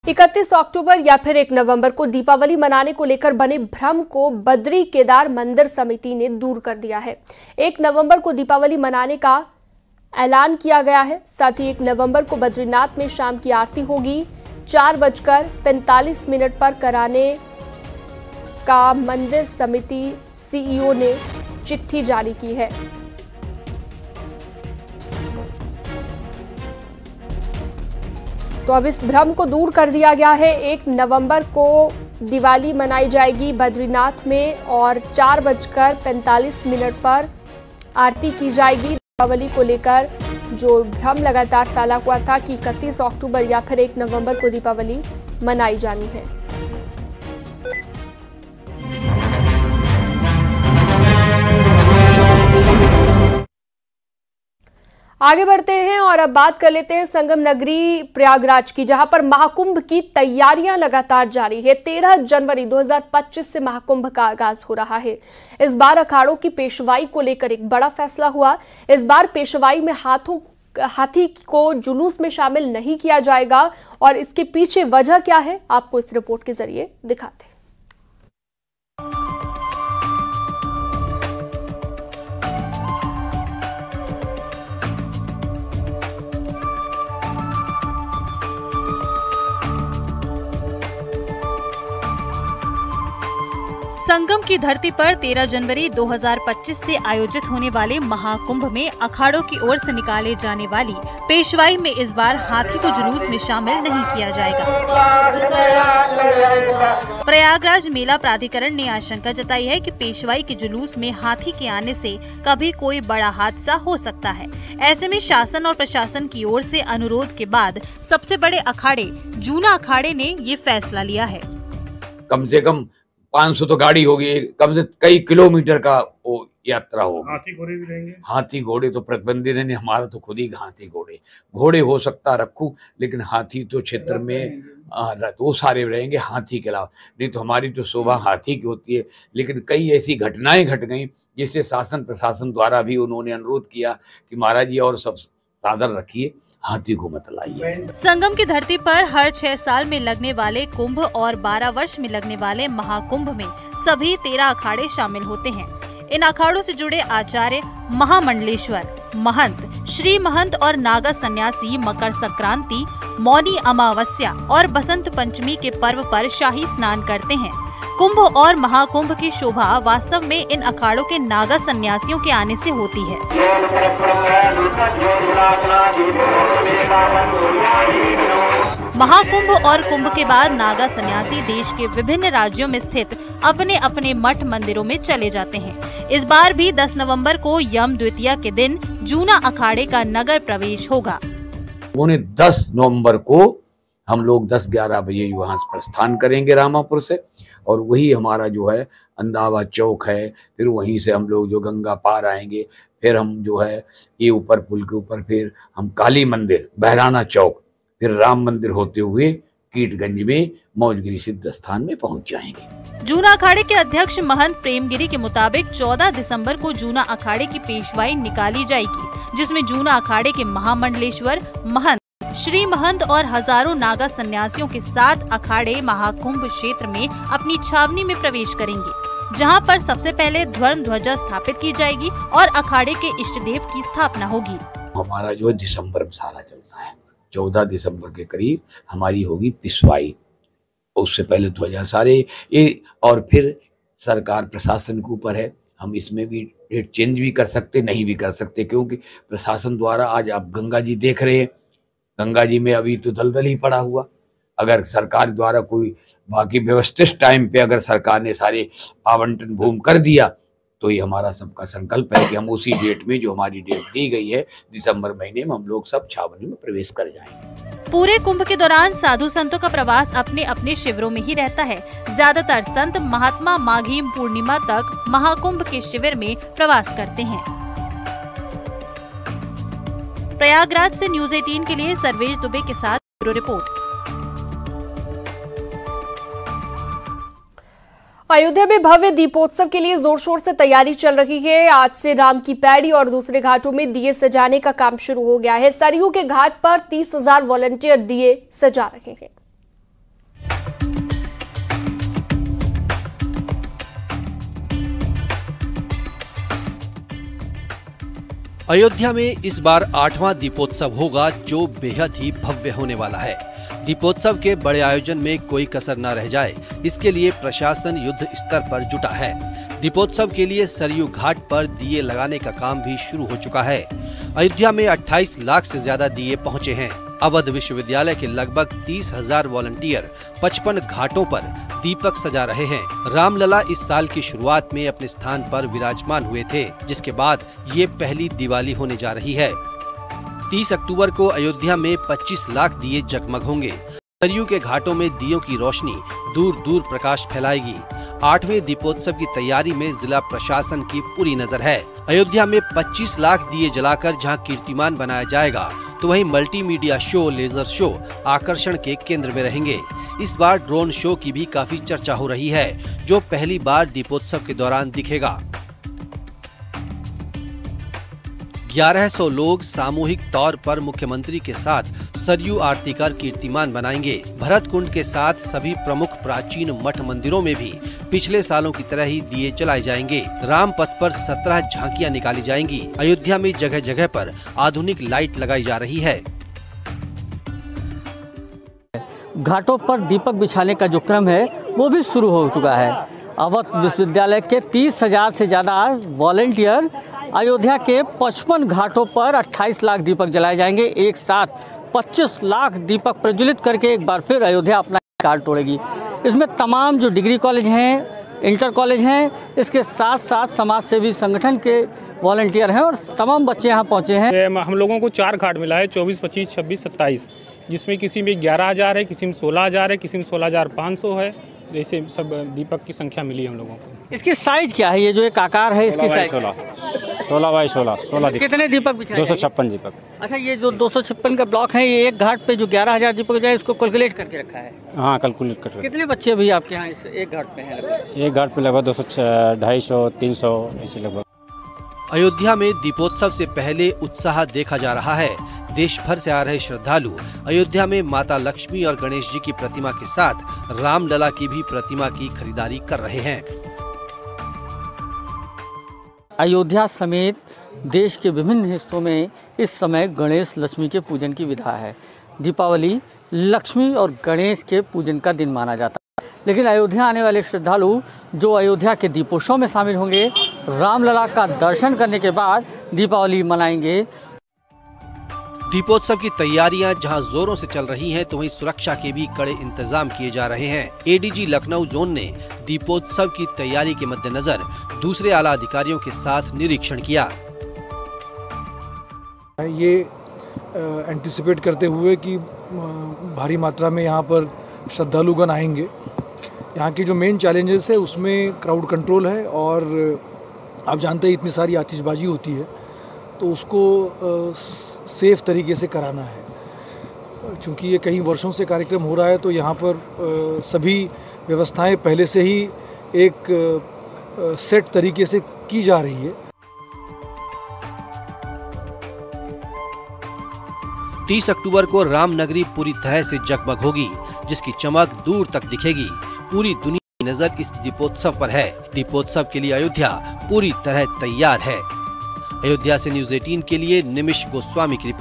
31 अक्टूबर या फिर 1 नवंबर को दीपावली मनाने को लेकर बने भ्रम को बद्री केदार मंदिर समिति ने दूर कर दिया है। 1 नवंबर को दीपावली मनाने का ऐलान किया गया है। साथ ही 1 नवंबर को बद्रीनाथ में शाम की आरती होगी। 4:45 पर कराने का मंदिर समिति सीईओ ने चिट्ठी जारी की है। तो अब इस भ्रम को दूर कर दिया गया है। 1 नवंबर को दिवाली मनाई जाएगी बद्रीनाथ में और 4:45 पर आरती की जाएगी। दीपावली को लेकर जो भ्रम लगातार फैला हुआ था कि 31 अक्टूबर या फिर 1 नवंबर को दीपावली मनाई जानी है। आगे बढ़ते हैं और अब बात कर लेते हैं संगम नगरी प्रयागराज की, जहां पर महाकुंभ की तैयारियां लगातार जारी है। 13 जनवरी 2025 से महाकुंभ का आगाज हो रहा है। इस बार अखाड़ों की पेशवाई को लेकर एक बड़ा फैसला हुआ। इस बार पेशवाई में हाथी को जुलूस में शामिल नहीं किया जाएगा और इसके पीछे वजह क्या है, आपको इस रिपोर्ट के जरिए दिखाते हैं। संगम की धरती पर 13 जनवरी 2025 से आयोजित होने वाले महाकुंभ में अखाड़ों की ओर से निकाले जाने वाली पेशवाई में इस बार हाथी को जुलूस में शामिल नहीं किया जाएगा। प्रयागराज मेला प्राधिकरण ने आशंका जताई है कि पेशवाई के जुलूस में हाथी के आने से कभी कोई बड़ा हादसा हो सकता है। ऐसे में शासन और प्रशासन की ओर से अनुरोध के बाद सबसे बड़े अखाड़े जूना अखाड़े ने ये फैसला लिया है। कम से कम 500 तो गाड़ी होगी, कम से कई किलोमीटर का वो यात्रा होगी। हाथी घोड़े भी रहेंगे? हाथी घोड़े तो प्रतिबंधित है, हमारा तो खुद ही हाथी घोड़े हो सकता रखूं, लेकिन हाथी तो क्षेत्र में वो सारे रहेंगे हाथी के अलावा। नहीं तो हमारी तो शोभा हाथी की होती है। लेकिन कई ऐसी घटनाएं घट गई जिससे शासन प्रशासन द्वारा भी उन्होंने अनुरोध किया कि महाराज जी और सब साधन रखिए, हाथी को मत लाइए। संगम की धरती पर हर 6 साल में लगने वाले कुंभ और 12 वर्ष में लगने वाले महाकुंभ में सभी 13 अखाड़े शामिल होते हैं। इन अखाड़ों से जुड़े आचार्य, महामंडलेश्वर, महंत, श्री महंत और नागा सन्यासी मकर संक्रांति, मौनी अमावस्या और बसंत पंचमी के पर्व पर शाही स्नान करते हैं। कुंभ और महाकुंभ की शोभा वास्तव में इन अखाड़ों के नागा सन्यासियों के आने से होती है। महाकुंभ और कुंभ के बाद नागा सन्यासी देश के विभिन्न राज्यों में स्थित अपने अपने मठ मंदिरों में चले जाते हैं। इस बार भी 10 नवंबर को यम द्वितीया के दिन जूना अखाड़े का नगर प्रवेश होगा। उन्हें 10 नवंबर को हम लोग 10-11 बजे यहाँ से प्रस्थान करेंगे रामापुर से, और वही हमारा जो है अंदावा चौक है। फिर वहीं से हम लोग जो गंगा पार आएंगे, फिर हम जो है ये ऊपर पुल के ऊपर फिर हम काली मंदिर, बहराना चौक, फिर राम मंदिर होते हुए कीटगंज में मौजगिरी सिद्ध स्थान में पहुंच जाएंगे। जूना अखाड़े के अध्यक्ष महंत प्रेमगिरी के मुताबिक 14 दिसंबर को जूना अखाड़े की पेशवाई निकाली जाएगी, जिसमें जूना अखाड़े के महामंडलेश्वर, महंत, श्री महंत और हजारों नागा सन्यासियों के साथ अखाड़े महाकुंभ क्षेत्र में अपनी छावनी में प्रवेश करेंगे, जहां पर सबसे पहले धर्म ध्वजा स्थापित की जाएगी और अखाड़े के इष्ट देव की स्थापना होगी। हमारा जो दिसंबर में सारा चलता है, 14 दिसंबर के करीब हमारी होगी पिसवाई। उससे पहले ध्वजा सारे ये, और फिर सरकार प्रशासन के ऊपर है, हम इसमें भी डेट चेंज भी कर सकते, नहीं भी कर सकते, क्योंकि प्रशासन द्वारा आज आप गंगा जी देख रहे हैं, गंगा जी में अभी तो दलदल ही पड़ा हुआ। अगर सरकार द्वारा कोई बाकी व्यवस्थित टाइम पे अगर सरकार ने सारे आवंटन भूमि कर दिया, तो ये हमारा सबका संकल्प है कि हम उसी डेट में, जो हमारी डेट दी गई है दिसंबर महीने में, हम लोग सब छावनी में प्रवेश कर जाएंगे। पूरे कुंभ के दौरान साधु संतों का प्रवास अपने अपने शिविरों में ही रहता है। ज्यादातर संत महात्मा माघीम पूर्णिमा तक महाकुंभ के शिविर में प्रवास करते हैं। प्रयागराज से न्यूज़ 18 के लिए सर्वेश दुबे के साथ ब्यूरो रिपोर्ट। अयोध्या में भव्य दीपोत्सव के लिए जोर शोर से तैयारी चल रही है। आज से राम की पैड़ी और दूसरे घाटों में दिए सजाने का काम शुरू हो गया है। सरयू के घाट पर 30,000 वॉलंटियर दिए सजा रहे हैं। अयोध्या में इस बार 8वां दीपोत्सव होगा, जो बेहद ही भव्य होने वाला है। दीपोत्सव के बड़े आयोजन में कोई कसर न रह जाए, इसके लिए प्रशासन युद्ध स्तर पर जुटा है। दीपोत्सव के लिए सरयू घाट पर दिए लगाने का काम भी शुरू हो चुका है। अयोध्या में 28 लाख से ज्यादा दिए पहुंचे हैं। अवध विश्वविद्यालय के लगभग 30,000 वॉलंटियर 55 घाटों पर दीपक सजा रहे हैं। रामलला इस साल की शुरुआत में अपने स्थान पर विराजमान हुए थे, जिसके बाद ये पहली दिवाली होने जा रही है। 30 अक्टूबर को अयोध्या में 25 लाख दिए जगमग होंगे। सरयू के घाटों में दियों की रोशनी दूर दूर प्रकाश फैलाएगी। 8वें दीपोत्सव की तैयारी में जिला प्रशासन की पूरी नजर है। अयोध्या में 25 लाख दिए जलाकर जहां कीर्तिमान बनाया जाएगा, तो वहीं मल्टीमीडिया शो, लेजर शो आकर्षण के केंद्र में रहेंगे। इस बार ड्रोन शो की भी काफी चर्चा हो रही है, जो पहली बार दीपोत्सव के दौरान दिखेगा। 1100 लोग सामूहिक तौर पर मुख्यमंत्री के साथ सरयू आरती कर कीर्तिमान बनाएंगे। भरत कुंड के साथ सभी प्रमुख प्राचीन मठ मंदिरों में भी पिछले सालों की तरह ही दिए जलाए जाएंगे। राम पथ पर 17 झांकियां निकाली जाएंगी। अयोध्या में जगह जगह पर आधुनिक लाइट लगाई जा रही है। घाटों पर दीपक बिछाने का जो क्रम है वो भी शुरू हो चुका है। अवध विश्वविद्यालय के 30,000 से ज़्यादा वॉलंटियर अयोध्या के 55 घाटों पर 28 लाख दीपक जलाए जाएंगे। एक साथ 25 लाख दीपक प्रज्वलित करके एक बार फिर अयोध्या अपना रिकॉर्ड तोड़ेगी। इसमें तमाम जो डिग्री कॉलेज हैं, इंटर कॉलेज हैं, इसके साथ साथ समाज सेवी संगठन के वॉलंटियर हैं और तमाम बच्चे यहाँ पहुँचे हैं। हम लोगों को 4 घाट मिला है, 24, 25, 26, 27, जिसमें किसी में 11,000 है, किसी में 16,000 है, किसी में 16,500 है। जैसे सब दीपक की संख्या मिली है हम लोगों को। इसकी साइज क्या है? ये जो एक आकार है इसकी साइज 16 बाई 16 कितने दीपक बिछाए? 256 दीपक। अच्छा, ये जो 256 का ब्लॉक है, ये एक घाट पे जो 11,000 दीपक जाए, इसको कैलकुलेट करके रखा है। हाँ, कैलकुलेट कर। कितने बच्चे भी आपके यहाँ इस एक घाट पे हैं? एक घाट पे लगभग 200, 250, 300 ऐसे लगभग। अयोध्या में दीपोत्सव से पहले उत्साह देखा जा रहा है। देश भर से आ रहे श्रद्धालु अयोध्या में माता लक्ष्मी और गणेश जी की प्रतिमा के साथ रामलला की भी प्रतिमा की खरीदारी कर रहे हैं। अयोध्या समेत देश के विभिन्न हिस्सों में इस समय गणेश लक्ष्मी के पूजन की विधा है। दीपावली लक्ष्मी और गणेश के पूजन का दिन माना जाता है, लेकिन अयोध्या आने वाले श्रद्धालु जो अयोध्या के दीपोत्सव में शामिल होंगे, रामलला का दर्शन करने के बाद दीपावली मनाएंगे। दीपोत्सव की तैयारियां जहां जोरों से चल रही हैं, तो वहीं सुरक्षा के भी कड़े इंतजाम किए जा रहे हैं। एडीजी लखनऊ जोन ने दीपोत्सव की तैयारी के मद्देनजर दूसरे आला अधिकारियों के साथ निरीक्षण किया। ये एंटिसिपेट करते हुए कि भारी मात्रा में यहाँ पर श्रद्धालुगण आएंगे। यहाँ की जो मेन चैलेंजेस है उसमें क्राउड कंट्रोल है, और आप जानते हैं इतनी सारी आतिशबाजी होती है, तो उसको सेफ तरीके से कराना है। चूँकि ये कई वर्षों से कार्यक्रम हो रहा है, तो यहाँ पर सभी व्यवस्थाएं पहले से ही एक सेट तरीके से की जा रही है। 30 अक्टूबर को रामनगरी पूरी तरह से जगमग होगी, जिसकी चमक दूर तक दिखेगी। पूरी दुनिया की नजर इस दीपोत्सव पर है। दीपोत्सव के लिए अयोध्या पूरी तरह तैयार है। अयोध्या से न्यूज़ 18 के लिए निमिष गोस्वामी की रिपोर्ट।